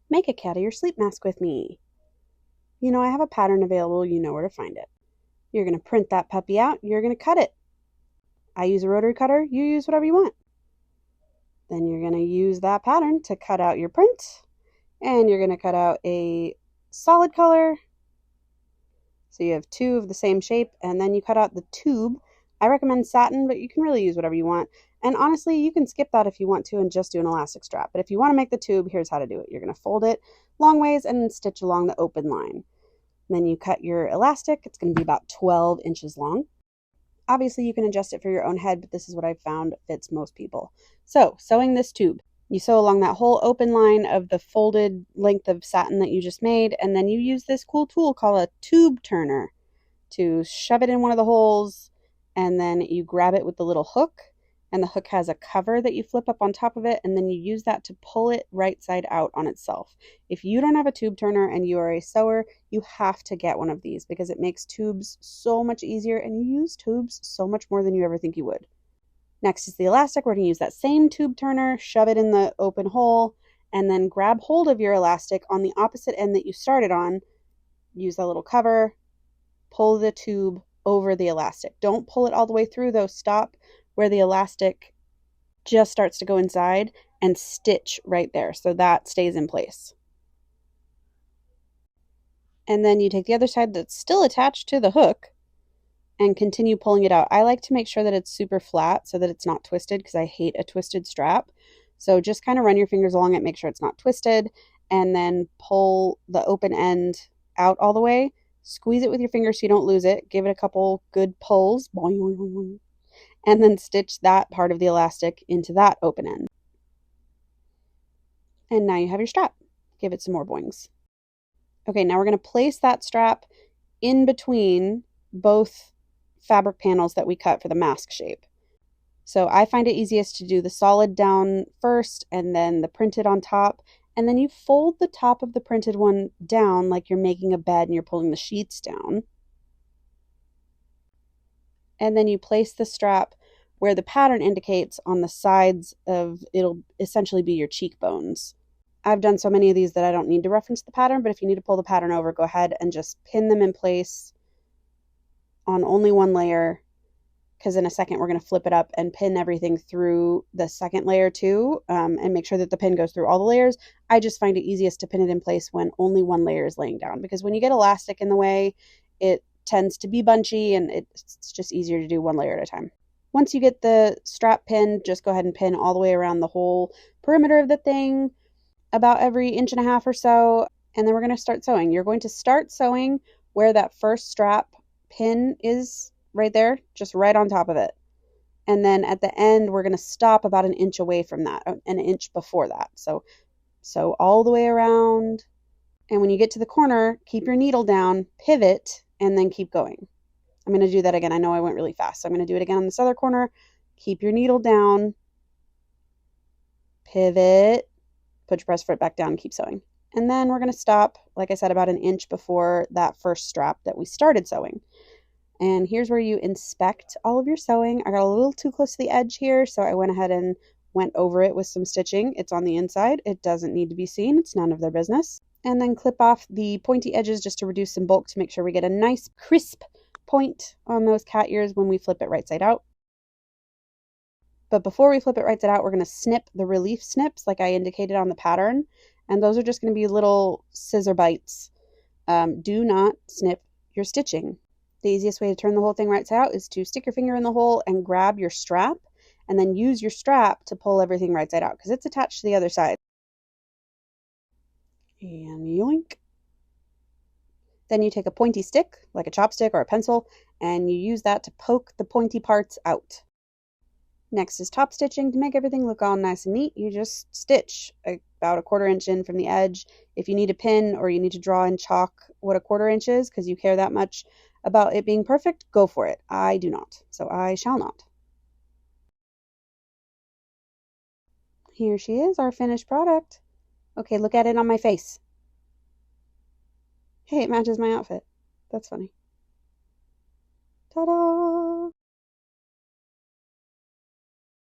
Make a cat of your sleep mask with me. You know I have a pattern available, you know where to find it. You're going to print that puppy out, you're going to cut it. I use a rotary cutter, you use whatever you want. Then you're going to use that pattern to cut out your print, and you're going to cut out a solid color. So you have two of the same shape, and then you cut out the tube. I recommend satin, but you can really use whatever you want. And honestly, you can skip that if you want to and just do an elastic strap. But if you want to make the tube, here's how to do it. You're going to fold it long ways and stitch along the open line. Then you cut your elastic. It's going to be about 12 inches long. Obviously, you can adjust it for your own head, but this is what I've found fits most people. So, sewing this tube. You sew along that whole open line of the folded length of satin that you just made, and then you use this cool tool called a tube turner to shove it in one of the holes, and then you grab it with the little hook, and the hook has a cover that you flip up on top of it, and then you use that to pull it right side out on itself. If you don't have a tube turner and you are a sewer, you have to get one of these because it makes tubes so much easier, and you use tubes so much more than you ever think you would. Next is the elastic. We're going to use that same tube turner, shove it in the open hole, and then grab hold of your elastic on the opposite end that you started on. Use that little cover, pull the tube over the elastic. Don't pull it all the way through though. Stop where the elastic just starts to go inside and stitch right there so that stays in place. And then you take the other side that's still attached to the hook and continue pulling it out. I like to make sure that it's super flat so that it's not twisted because I hate a twisted strap. So just kind of run your fingers along it, make sure it's not twisted, and then pull the open end out all the way. Squeeze it with your fingers so you don't lose it. Give it a couple good pulls, and then stitch that part of the elastic into that open end. And now you have your strap. Give it some more boings. Okay, now we're going to place that strap in between both fabric panels that we cut for the mask shape. So I find it easiest to do the solid down first and then the printed on top, and then you fold the top of the printed one down like you're making a bed and you're pulling the sheets down. And then you place the strap where the pattern indicates on the sides of, it'll essentially be your cheekbones. I've done so many of these that I don't need to reference the pattern, but if you need to pull the pattern over, go ahead and just pin them in place on only one layer, because in a second we're going to flip it up and pin everything through the second layer too, and make sure that the pin goes through all the layers. I just find it easiest to pin it in place when only one layer is laying down, because when you get elastic in the way, it tends to be bunchy and it's just easier to do one layer at a time. Once you get the strap pinned, just go ahead and pin all the way around the whole perimeter of the thing, about every 1.5 inches or so, and then we're going to start sewing. You're going to start sewing where that first strap pin is right there, just right on top of it. And then at the end, we're going to stop about 1 inch away from that, 1 inch before that. So all the way around. And when you get to the corner, keep your needle down, pivot, and then keep going. I'm going to do that again. I know I went really fast, so I'm going to do it again on this other corner. Keep your needle down, pivot, put your press foot back down, and keep sewing. And then we're going to stop, like I said, about 1 inch before that first strap that we started sewing. And here's where you inspect all of your sewing. I got a little too close to the edge here, so I went ahead and went over it with some stitching. It's on the inside. It doesn't need to be seen. It's none of their business. And then clip off the pointy edges just to reduce some bulk to make sure we get a nice crisp point on those cat ears when we flip it right side out. But before we flip it right side out, we're going to snip the relief snips like I indicated on the pattern. And those are just going to be little scissor bites. Do not snip your stitching. The easiest way to turn the whole thing right side out is to stick your finger in the hole and grab your strap, and then use your strap to pull everything right side out because it's attached to the other side. And yoink. Then you take a pointy stick, like a chopstick or a pencil, and you use that to poke the pointy parts out. Next is top stitching. To make everything look all nice and neat, you just stitch about 1/4 inch in from the edge. If you need a pin or you need to draw in chalk what 1/4 inch is because you care that much about it being perfect, go for it. I do not, so I shall not. Here she is, our finished product. Okay, look at it on my face. Hey, it matches my outfit. That's funny. Ta-da!